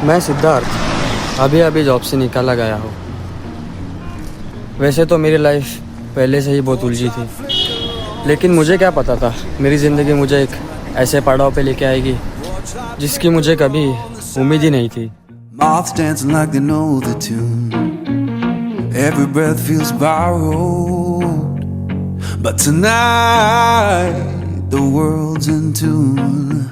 मैं सिद्धार्थ अभी अभी जॉब से निकाला गया हूँ। वैसे तो मेरी लाइफ पहले से ही बहुत उलझी थी, लेकिन मुझे क्या पता था मेरी ज़िंदगी मुझे एक ऐसे पड़ाव पे लेके आएगी जिसकी मुझे कभी उम्मीद ही नहीं थी। Moths dancing like they know the tune. Every breath feels borrowed. But tonight the world's in tune.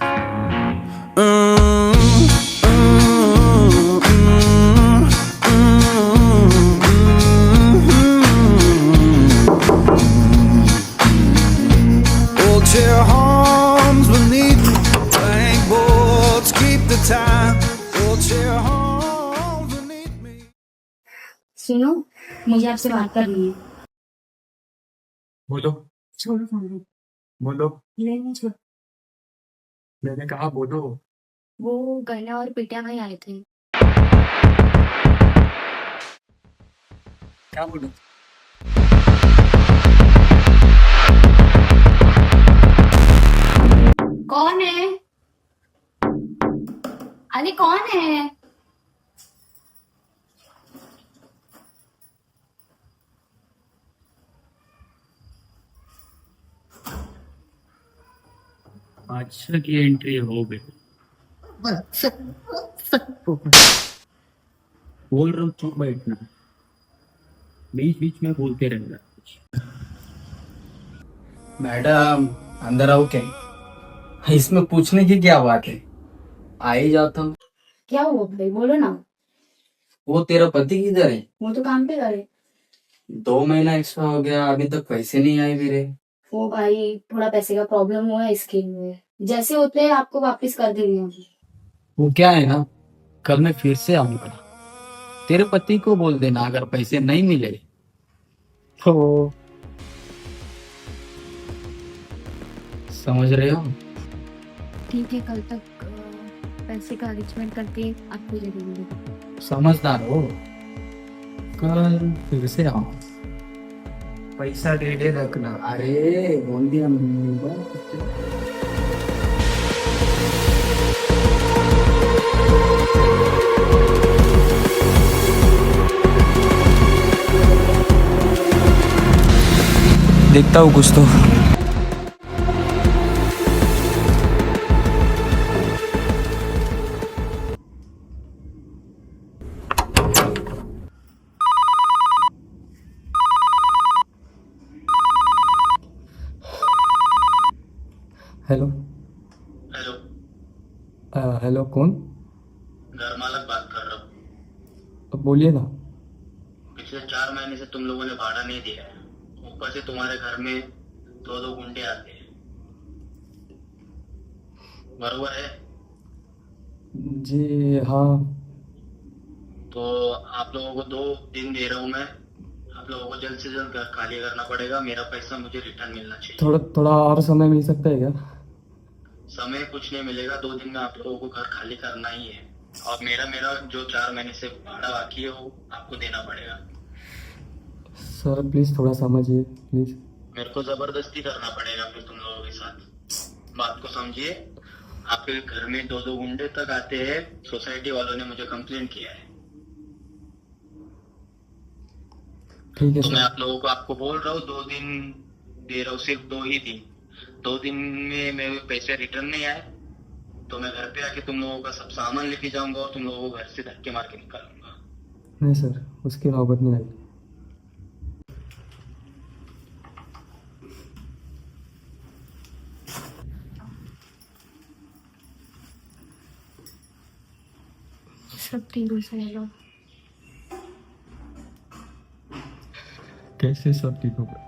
Old chair hums beneath me. Blank boards keep the time. Old chair hums beneath me. सुनो, मुझे आपसे बात करनी है। बोलो छोड़ो phone. बोलो नहीं छोड़। मैंने कहा बोलो। वो गन्ना और पिटिया भाई आए थे। क्या बोलो? कौन है? अरे कौन है? बादशाह की एंट्री हो गई। बोल रहा हूँ चुप बैठना, बीच बीच में बोलते रहना। मैडम अंदर आओ। क्या इसमें पूछने की क्या बात है? आ ही जाता हूँ। क्या हुआ भाई, बोलो ना। वो तेरा पति किधर है? वो तो काम पे गए। 2 महीना एक्स्ट्रा हो गया, अभी तक पैसे नहीं आए मेरे। वो भाई थोड़ा पैसे का प्रॉब्लम हुआ है, इसके लिए जैसे होते हैं आपको वापस कर देंगे हम। वो क्या है ना, कल मैं फिर से आऊंगा। तेरे पति को बोल देना अगर पैसे नहीं मिले तो समझ रहे हो। ठीक है, कल तक पैसे का अरेंजमेंट करके आपको दे देंगे। समझदार हो, कल फिर से आओ। पैसा दे रखना। अरे बोल दिया देखता हूँ कुछ तो। हेलो हेलो, हेलो कौन? घर मालक बात कर रहा हूँ। तो बोलिए ना। पिछले 4 महीने से तुम लोगों ने भाड़ा नहीं दिया है। ऊपर से तुम्हारे घर में 2-2 गुंडे आते हैं। बरोबर है? जी हाँ। तो आप लोगों को 2 दिन दे रहा हूँ मैं। आप लोगों को जल्द से जल्द घर खाली करना पड़ेगा। मेरा पैसा मुझे रिटर्न मिलना चाहिए। थोड़ा और समय मिल सकता है क्या? समय कुछ नहीं मिलेगा। 2 दिन में आप लोगों को घर खाली करना ही है। और मेरा जो 4 महीने से भाड़ा बाकी है वो आपको देना पड़ेगा। सर प्लीज थोड़ा समझिए प्लीज। मेरे को जबरदस्ती करना पड़ेगा फिर तुम लोगों के साथ। बात को समझिए। आपके घर में 2-2 गुंडे तक आते हैं। सोसाइटी वालों ने मुझे कंप्लेंट किया है। ठीक है तो मैं सर। आप लोगों को आपको बोल रहा हूँ 2 दिन दे रहा हूँ, सिर्फ 2 ही दिन। 2 दिन में मेरे पैसे रिटर्न नहीं आए तो मैं घर पे आके तुम लोगों का सब सामान लेके जाऊंगा और तुम लोगों को घर से धक्के मार के निकालूंगा। नहीं सर, उसकी नौबत नहीं आई। सब ठीक हो जाएगा। कैसे सब ठीक होगा?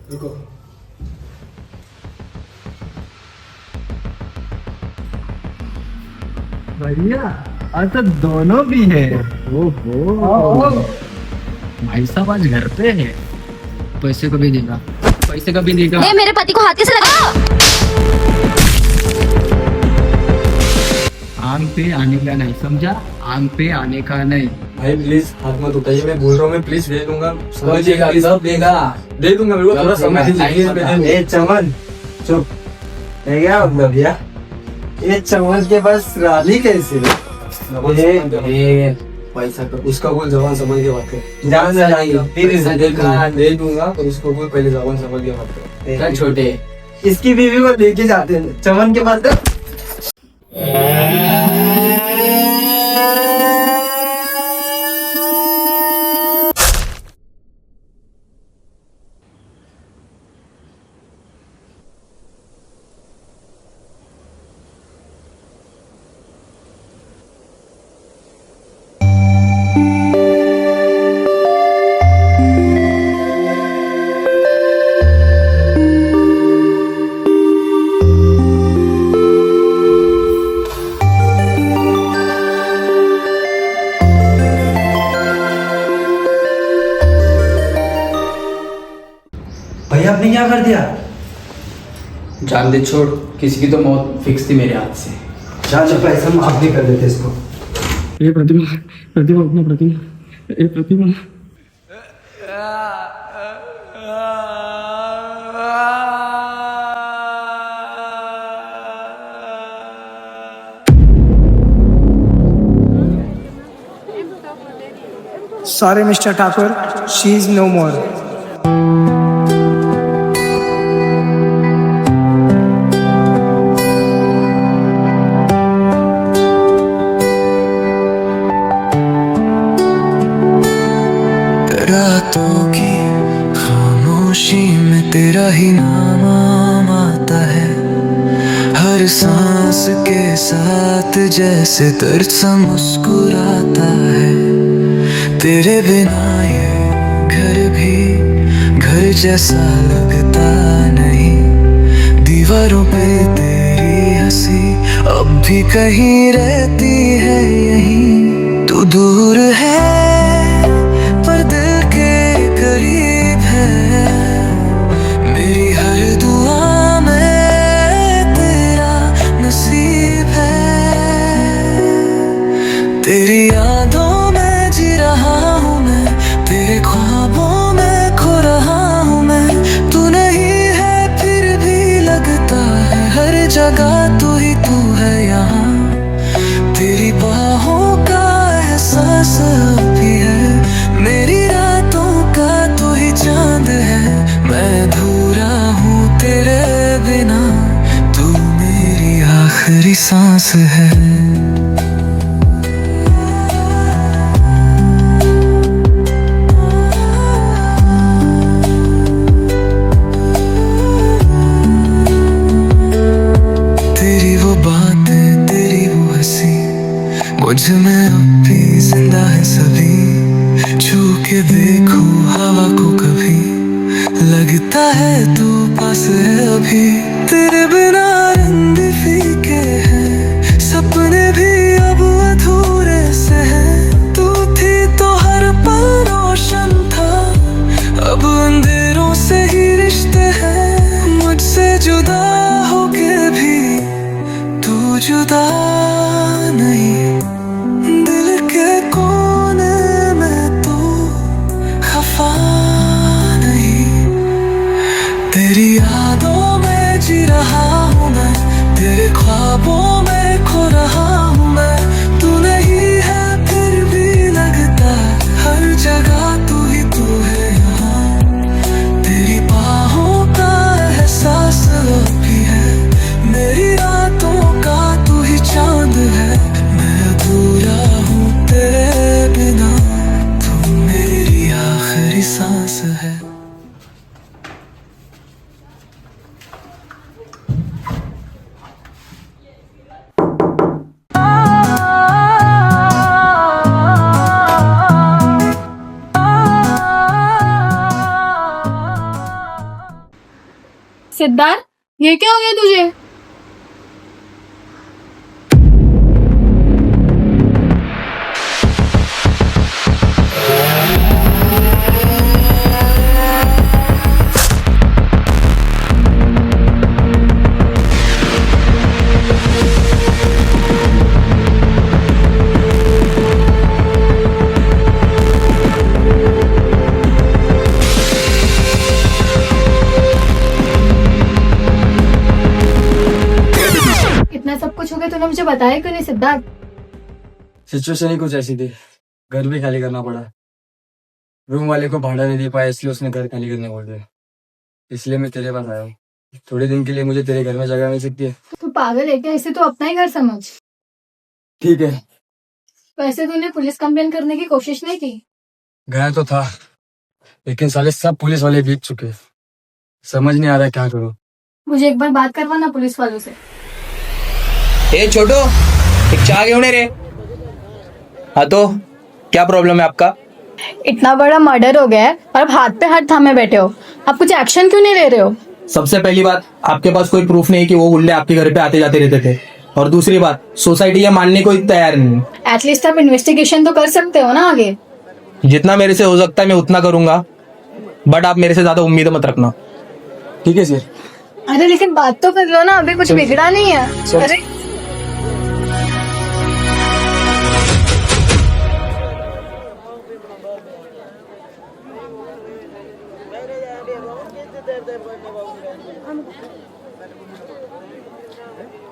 रुको। बढ़िया, आज तो दोनों भी है। ओहो, भाई साहब आज घर पे है। पैसे कभी देगा, पैसे कभी देगा। मेरे पति को हाथ कैसे लगा? आंग पे आने का नहीं, समझा? आंग पे आने का नहीं। भाई प्लीज हाथ मत उठाइए, मैं बोल रहा हूँ, मैं प्लीज दे दूंगा, समझिएगा, सब देगा। दे दूंगा, मेरे को थोड़ा समय दीजिए। ए चमन चुप, है क्या मतलब भैया? ये चमन के पास राली कैसे? पैसा का उसका बोल, जवान समझ के बात कर। जान से जाएंगे दे दूंगा, पर उसको बोल पहले जवान समझ के बात कर। क्या छोटे, इसकी बीवी को लेके जाते हैं चमन के पास। भैया आपने क्या कर दिया? जान दे, छोड़। किसी की तो मौत फिक्स थी मेरे हाथ से। जान से पैसा माफ नहीं कर देते इसको। ये प्रतिमा, प्रतिमा अपना प्रतिमा, ये प्रतिमा। Sorry, Mr. Thakur, she is no more. रातों की खामोशी में तेरा ही नाम आता है, हर सांस के साथ जैसे दर्द सा मुस्कुराता है। तेरे बिना ये घर भी घर जैसा लगता नहीं, दीवारों पे तेरी हंसी अब भी कहीं रहती है यहीं। तू दूर है पर दिल के करीब है, मेरी हर दुआ में तेरा नसीब है। तेरी यादों में जी रहा हूँ मैं, तेरे ख्वाबों में खो रहा हूँ मैं। तू नहीं है फिर भी लगता है हर जगह तू ही तू है यहाँ। तेरी बाहों का एहसास भी है, मेरी रातों का तू ही चांद है। मैं अधूरा हूँ तेरे बिना, तू मेरी आखिरी सांस है। तेरी वो बातें, तेरी वो हंसी, मुझ में अब भी जिंदा है सभी। छू के देखो हवा को कभी, लगता है तू पास है अभी। तेरे बिना रंग फीके हैं, सपने भी अब अधूरे से हैं। तू थी तो हर पल रोशन था, अब अंधेरों से ही रिश्ते हैं। मुझसे जुदा होके भी तू जुदा नहीं, दिल के कोने में तू खफा नहीं। तेरी यादों में जी रहा हूँ मैं, तेरे ख्वाबों में खो रहा हूँ मैं। तू नहीं है फिर भी लगता हर जगह तू ही तू है यहाँ। तेरी बाहों का एहसास भी है, मेरी रातों का तू ही चांद है। मैं अधूरा हूँ तेरे बिना, तू मेरी आखिरी सांस है। सिद्धार्थ, ये क्या हो गया तुझे? में तूने मुझे बताया क्यों नहीं सिद्धार्थ? सिचुएशन ही कुछ ऐसी थी, घर भी खाली करना पड़ा। रूम वाले को भाड़ा नहीं दे पाया, इसलिए उसने घर खाली करने बोल दिया। इसलिए मैं तेरे पास आया हूँ। थोड़े दिन के लिए मुझे तेरे घर में जगह मिल सकती है? तू पागल है क्या? इसे तू अपना ही घर समझ। ठीक है। वैसे तूने पुलिस कंप्लेन करने की कोशिश नहीं की? गया तो था, लेकिन साले सब पुलिस वाले बीत चुके। समझ नहीं आ रहा है क्या करूँ। मुझे एक बार बात करवाना पुलिस वालों से। ए छोटो, एक चाय घेऊन ये रे। हाँ तो क्या प्रॉब्लम है आपका? इतना बड़ा मर्डर हो गया है और अब हाथ पे हाथ थामे बैठे हो। आप कुछ एक्शन क्यों नहीं ले रहे हो? सबसे पहली बात, आपके पास कोई प्रूफ नहीं कि वो गुंडे आपके घर पे आते जाते रहते थे। और दूसरी बात, सोसाइटी ये मानने को तैयार नहीं। एटलीस्ट आप इन्वेस्टिगेशन तो कर सकते हो ना आगे। जितना मेरे से हो सकता है मैं उतना करूंगा, बट आप मेरे से ज्यादा उम्मीद मत रखना। ठीक है सर। अरे लेकिन बात तो कर लो ना, अभी कुछ बिगड़ा नहीं है। अरे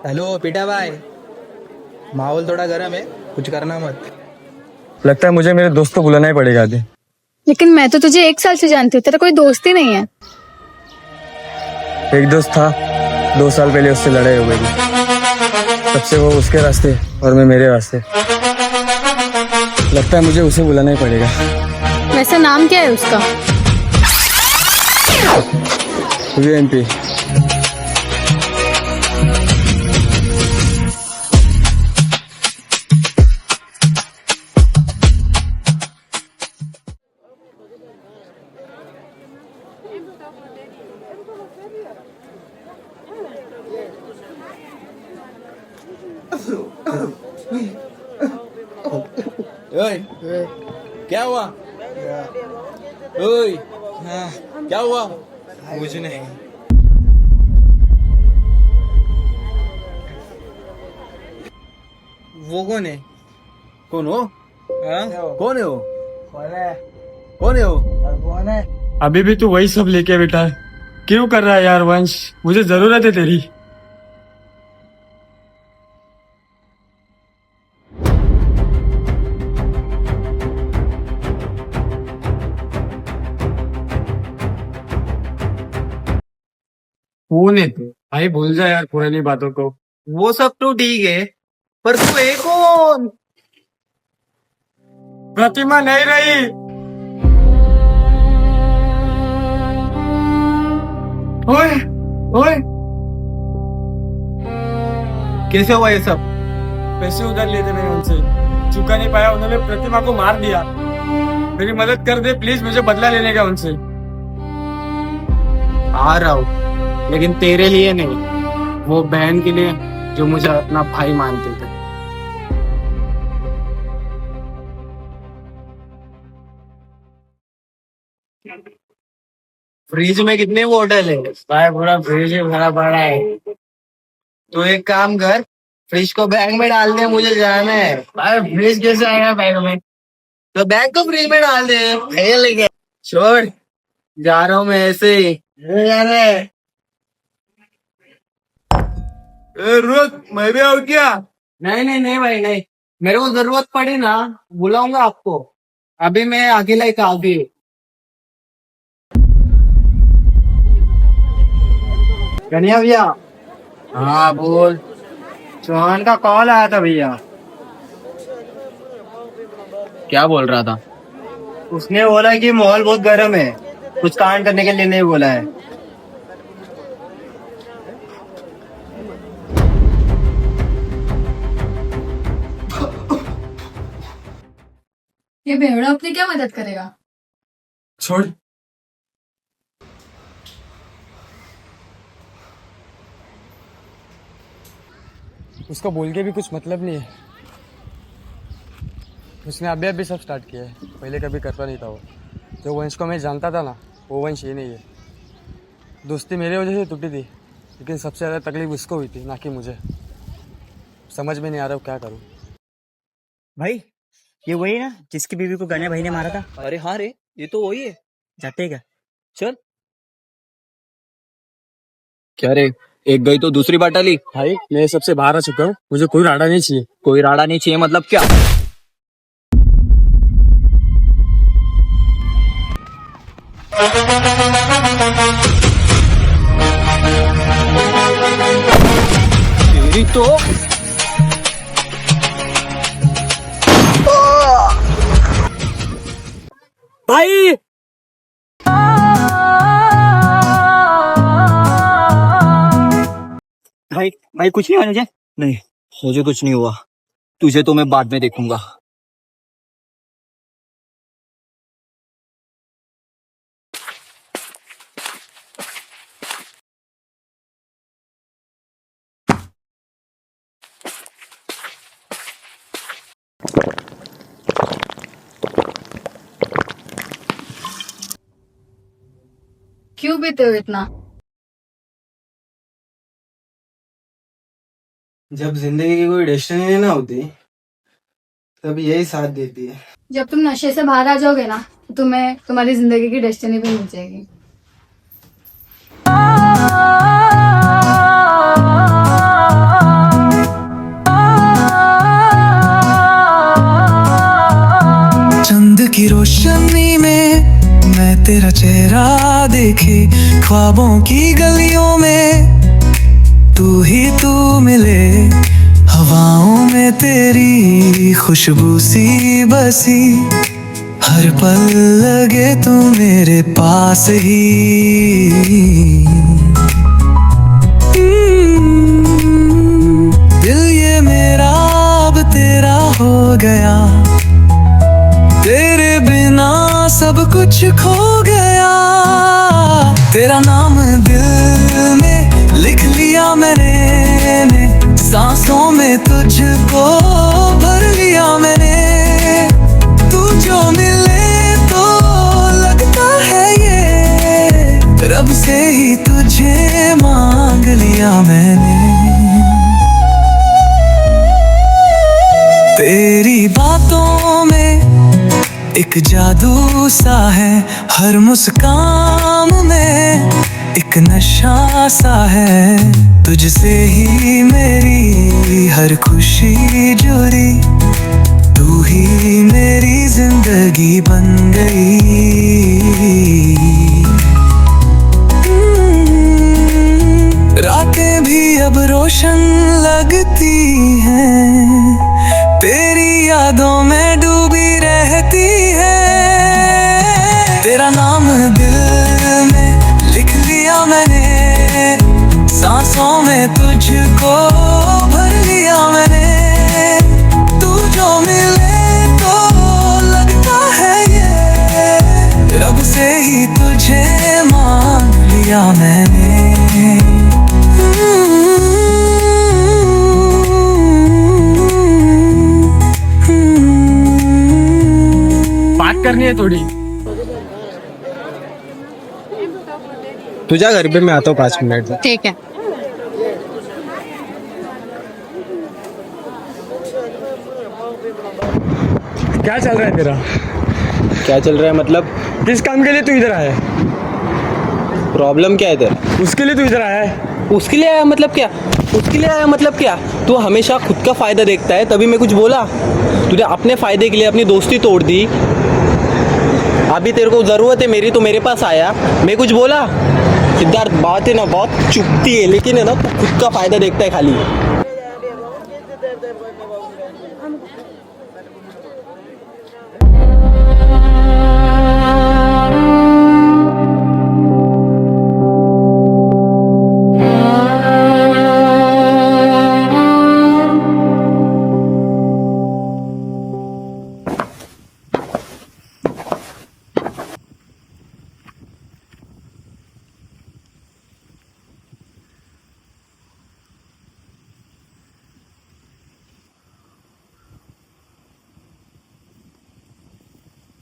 हेलो पीटा भाई, माहौल थोड़ा गर्म है, कुछ करना मत। लगता है मुझे मेरे दोस्त को बुलाना ही पड़ेगा आगे। लेकिन मैं तो तुझे 1 साल से जानती हूँ, तेरा कोई दोस्त ही नहीं है। एक दोस्त था, 2 साल पहले उससे लड़ाई हो गई थी। तब से वो उसके रास्ते और मैं मेरे रास्ते। लगता है मुझे उसे बुलाना ही पड़ेगा। वैसे नाम क्या है उसका? वीएनपी। ओए, क्या हुआ? ओए, क्या हुआ? कुछ नहीं। वो कौन है? कौन हो? हाँ? कौन है वो? कौन है वो? अभी भी तू वही सब लेके बैठा है। क्यों कर रहा है यार वंश? मुझे जरूरत है तेरी। कौन है तू? भाई भूल जा यार पुरानी बातों को। वो सब तो ठीक है, पर तू है कौन? प्रतिमा नहीं रही। ओए ओए, कैसे हुआ ये सब? पैसे उधार लिए थे मैंने उनसे, चुका नहीं पाया, उन्होंने प्रतिमा को मार दिया। मेरी मदद कर दे प्लीज, मुझे बदला लेने का उनसे। आ रहा हूँ, लेकिन तेरे लिए नहीं, वो बहन के लिए जो मुझे अपना भाई मानते थे। फ्रिज में कितने बोतल है? भाई पूरा फ्रिज ही भरा पड़ा है। तो एक काम कर, फ्रिज को बैग में डाल दे, मुझे जाना है। भाई फ्रिज कैसे आएगा बैग में? तो बैग को फ्रिज में डाल दे। ये लेके छोड़, जा रहा हूँ मैं ऐसे ही। जाना है। रुक, मैं भी आऊँ क्या? नहीं नहीं नहीं भाई नहीं, मेरे को जरूरत पड़ी ना बुलाऊंगा आपको। अभी मैं अकेला ही काफी। कन्हैया भैया। हाँ बोल। चौहान का कॉल आया था भैया। क्या बोल रहा था? उसने बोला कि माहौल बहुत गर्म है, कुछ कांड करने के लिए नहीं बोला है। ये बेवड़ा अपनी क्या मदद करेगा? छोड़। उसको बोल के भी कुछ मतलब नहीं है। उसने अभी अभी सब स्टार्ट किया है, पहले कभी करता नहीं था वो। जो वंश को मैं जानता था ना, वो वंश ये नहीं है। दोस्ती मेरे वजह से टूटी थी, लेकिन सबसे ज़्यादा तकलीफ उसको हुई थी, ना कि मुझे। समझ में नहीं आ रहा क्या करूँ। भाई ये वही ना जिसकी बीवी को गने भाई ने मारा था? अरे हाँ रे, ये तो वही है। जाते क्या? चल। क्या रे, एक गई तो दूसरी बार टली। भाई मैं सबसे बाहर आ चुका हूँ, मुझे कोई राडा नहीं चाहिए। कोई राड़ा नहीं चाहिए मतलब क्या? तेरी तो भाई भाई भाई कुछ नहीं हुआ मुझे। नहीं, मुझे कुछ नहीं हुआ। तुझे तो मैं बाद में देखूंगा। क्यों पीते हो इतना? जब जिंदगी की कोई डेस्टिनी ना होती तब यही साथ देती है। जब तुम नशे से बाहर आ जाओगे ना तो तुम्हें तुम्हारी जिंदगी की डेस्टिनी भी मिल जाएगी। चंद की रोशनी में मैं तेरा चेहरा देखे, ख्वाबों की गलियों में तू ही तू मिले, हवाओं में तेरी खुशबू सी बसी, हर पल लगे तू मेरे पास ही। दिल ये मेरा अब तेरा हो गया, तेरे बिना सब कुछ खो गया। तेरा नाम दिल में लिख लिया मैंने, सांसों में तुझको भर लिया मैंने। तू जो मिले तो लगता है ये रब से ही तुझे मांग लिया मैंने। तेरी बातों में एक जादू सा है, हर मुस्कान में एक नशा सा है। तुझसे ही मेरी हर खुशी जुड़ी, तू ही मेरी जिंदगी बन गई। रातें भी अब रोशन लगती हैं, तेरी यादों में डूबी रहती है। तेरा नाम दिल में लिख लिया मैंने, सांसों में तुझको भर लिया मैंने। तू जो मिले तो लगता है ये रब से ही तुझे मांग लिया मैंने। बात करनी है थोड़ी। तुझा घर पे मैं आता हूँ 5 मिनट में। ठीक है। क्या चल रहा है तेरा? क्या चल रहा है मतलब? किस काम के लिए तू इधर आया है? प्रॉब्लम क्या है तेरा? उसके लिए तू इधर आया है? उसके लिए आया मतलब क्या? उसके लिए आया मतलब क्या? तू हमेशा खुद का फायदा देखता है, तभी मैं कुछ बोला? तूने अपने फायदे के लिए अपनी दोस्ती तोड़ दी। अभी तेरे को जरूरत है मेरी तो मेरे पास आया, मैं कुछ बोला? सिद्धार्थ, बात है ना बहुत चुभती है, लेकिन है ना तू खुद का फायदा देखता है खाली।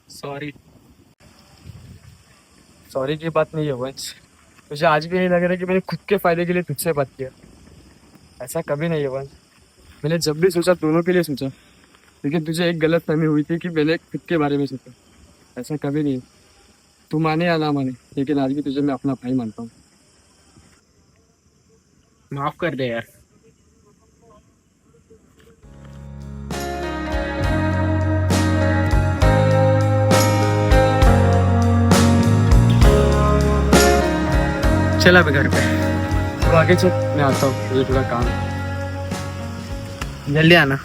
सॉरी। सॉरी की बात नहीं है वंश, मुझे आज भी नहीं लग रहा है कि मैंने खुद के फायदे के लिए तुझसे बात किया। ऐसा कभी नहीं है वंश, मैंने जब भी सोचा दोनों के लिए सोचा, लेकिन तुझे एक गलत फहमी हुई थी कि मैंने खुद के बारे में सोचा। ऐसा कभी नहीं। तू माने या ना माने, लेकिन आज भी तुझे मैं अपना भाई मानता हूँ। माफ कर दे यार। चल अभी घर पे। तो आगे चल, मैं आता हूँ, मुझे थोड़ा काम है। जल्दी आना।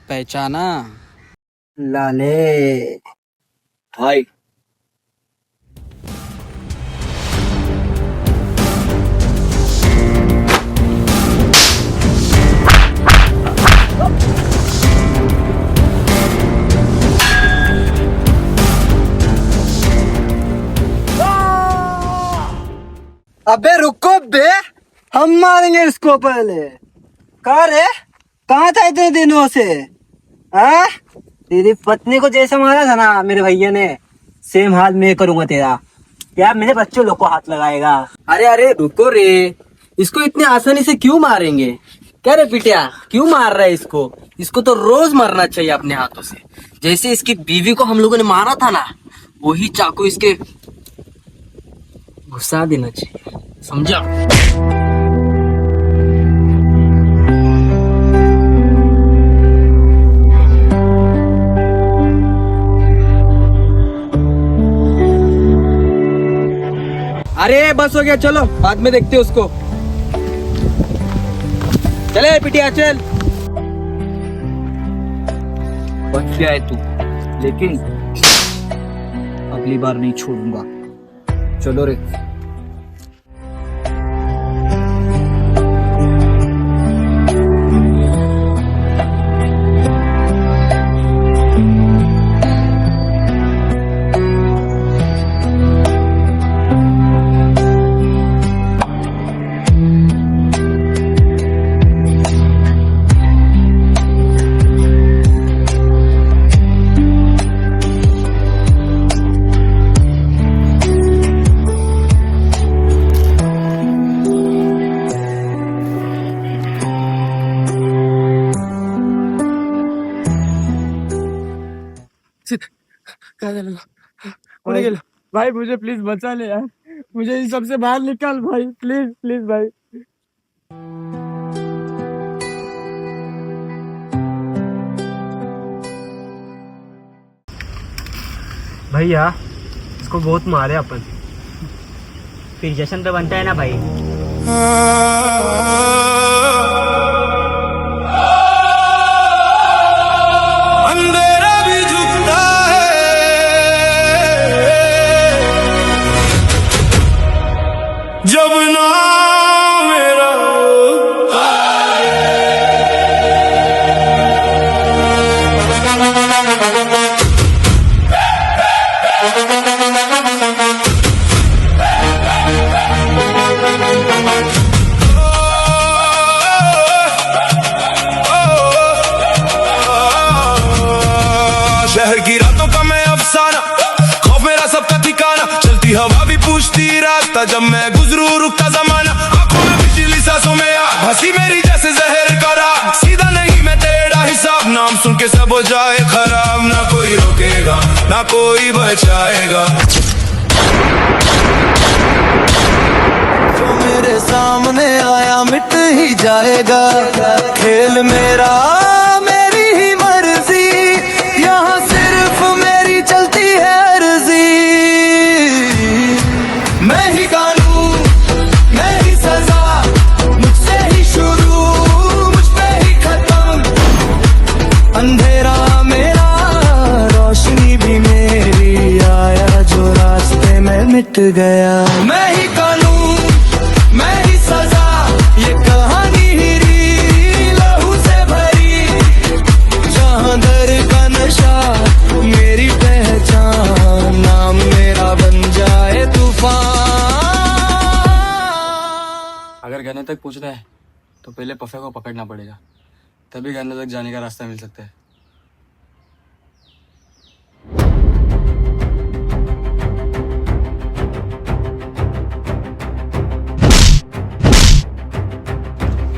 पहचाना? लाले भाई। अबे रुको बे, हम मारेंगे इसको पहले। कहाँ रे, कहाँ था इतने दिनों से? हाँ, तेरी पत्नी को जैसे मारा था ना मेरे भैया ने, सेम हाल मैं करूंगा तेरा। यार मेरे बच्चों लोग को हाथ लगाएगा। अरे अरे रुको रे, इसको इतनी आसानी से क्यों मारेंगे? क्या रे पिटिया, क्यों मार रहा है इसको? इसको तो रोज मारना चाहिए अपने हाथों से। जैसे इसकी बीवी को हम लोगों ने मारा था ना, वही चाकू इसके घुसा देना चाहिए, समझा? अरे बस हो गया, चलो बाद में देखते उसको। चले पिटिया चल। बच गया है तू, लेकिन अगली बार नहीं छोड़ूंगा। चलो रे। भाई मुझे प्लीज बचा ले यार, मुझे इन सबसे बाहर निकाल भाई, प्लीज प्लीज भाई। भैया इसको बहुत मारे अपन, फिर जश्न तो बनता है ना भाई। अंधेरा भी झुकता है जब ना मेरा शहर की रातों का मैं अफसाना, खौफ मेरा सबका ठिकाना। चलती हवा भी पूछती रास्ता, जब मैं गुजरू रुकता जमाना। आंखों में बिजली, सांसों में आग, हंसी मेरी जैसे जहर का राग। सीधा नहीं मैं तेरा हिसाब, नाम सुन के सब हो जाए खराब। ना कोई रोकेगा ना कोई बचाएगा, जो मेरे सामने आया मिट ही जाएगा। खेल मेरा मेरी ही मर्जी, यहाँ सिर्फ मेरी चलती है अर्जी। मैं ही कानून मैं ही सजा, मुझसे ही शुरू मुझ पे ही खत्म। अंधेरा मेरा रोशनी भी मेरी, आया जो रास्ते में मिट गया। मैं ही कानून मैं ही सजा, ये कहानी हीरी लहू से भरी। जहाँ दर का नशा मेरी पहचान, नाम मेरा बन जाए तूफान। अगर गन्ने तक पहुंचना है तो पहले पफे को पकड़ना पड़ेगा, तभी गन्ने तक जाने का रास्ता मिल सकता है।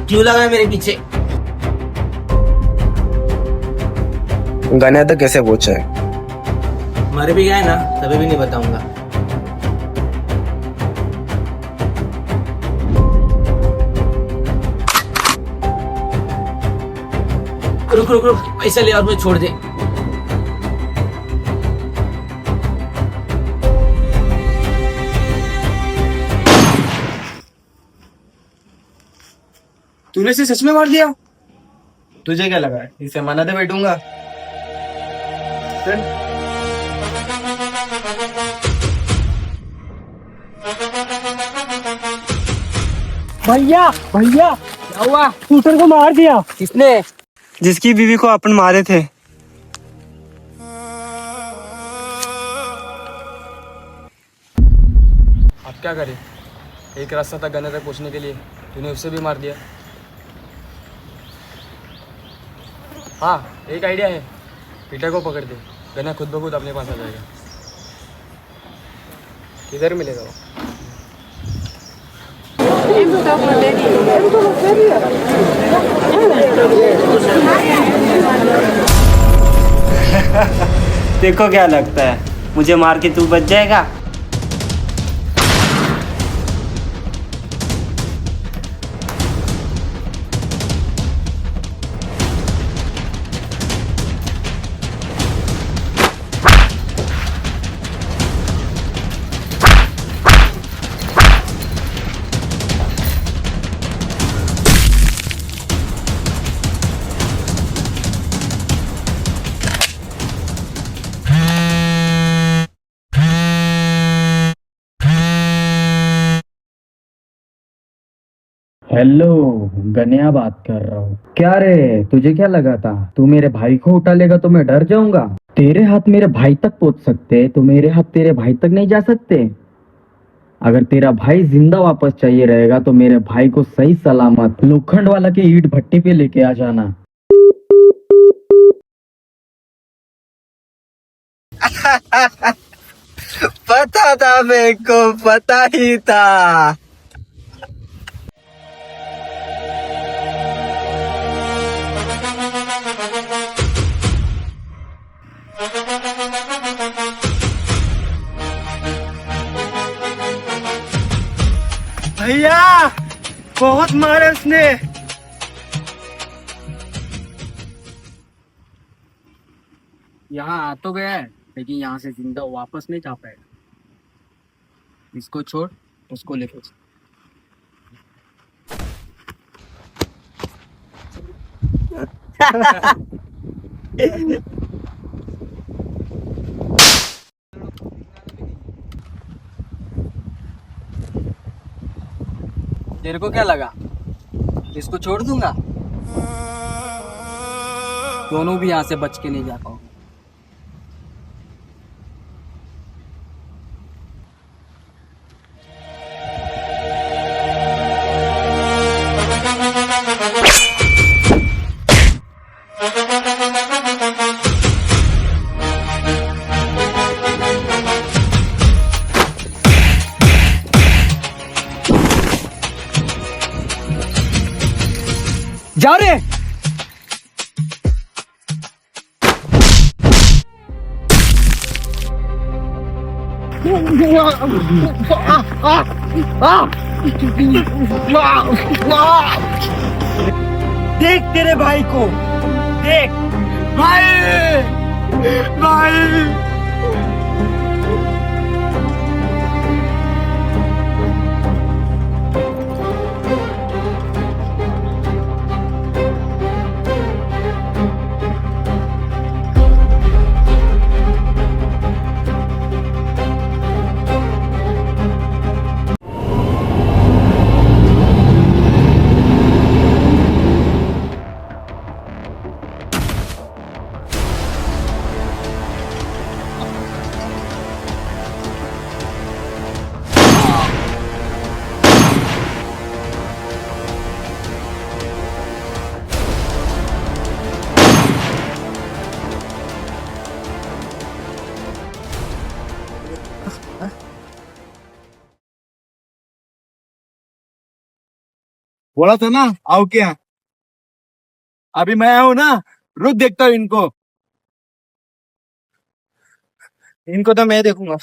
क्यों लगा है मेरे पीछे? गन्ने तक कैसे पहुंचा है? मर भी गया है ना, तभी भी नहीं बताऊंगा। रुक रुक रुक, पैसा ले और मुझे छोड़ दे। तूने इसे सच में मार दिया? तुझे क्या लगा है इसे मना दे बैठूंगा? चल। भैया भैया क्या हुआ? शूटर को मार दिया। किसने? जिसकी बीवी को अपन मारे थे। अब क्या करें? एक रास्ता था गन्ने तक पहुंचने के लिए, तूने उससे भी मार दिया। हाँ, एक आइडिया है, पीटर को पकड़ दे, गन्ना खुद ब खुद अपने पास आ जाएगा। किधर मिलेगा वो? देखो क्या लगता है, मुझे मार के तू बच जाएगा? हेलो, गनिया बात कर रहा हूँ। क्या रे, तुझे क्या लगा था तू मेरे भाई को उठा लेगा तो मैं डर जाऊंगा? तेरे हाथ मेरे भाई तक पहुंच सकते, तो मेरे हाथ तेरे भाई तक नहीं जा सकते। अगर तेरा भाई जिंदा वापस चाहिए रहेगा तो मेरे भाई को सही सलामत लोखंड वाला के ईंट भट्टी पे लेके आ जाना। पता था, मेरे को पता ही था। भैया बहुत मारे उसने। यहाँ आ तो गया है, लेकिन यहाँ से जिंदा वापस नहीं जा पाएगा। इसको छोड़, उसको लेके चल। तेरे को क्या लगा इसको छोड़ दूंगा? दोनों भी यहाँ से बच के नहीं जा पाओगे। जा रे। देख तेरे भाई को, देख भाई, भाई। बोला था ना आओ क्या। अभी मैं आया हूं ना, रुक देखता हूँ इनको। इनको तो मैं देखूंगा।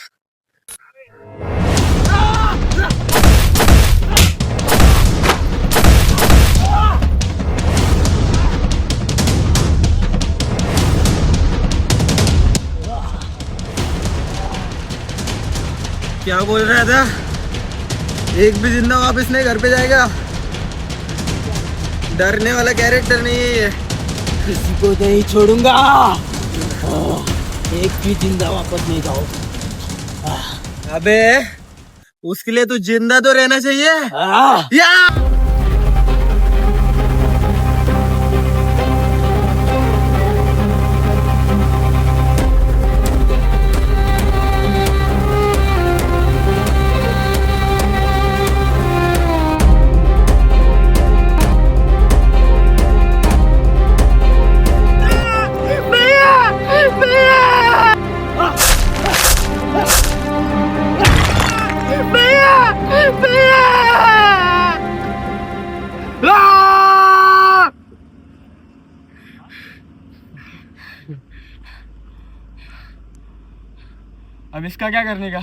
क्या बोल रहा था? एक भी जिंदा वापस नहीं घर पे जाएगा। डरने वाला कैरेक्टर नहीं है ये। किसी को नहीं छोड़ूंगा। एक भी जिंदा वापस नहीं जाओ। अबे उसके लिए तू जिंदा तो रहना चाहिए। या अब इसका क्या करने का?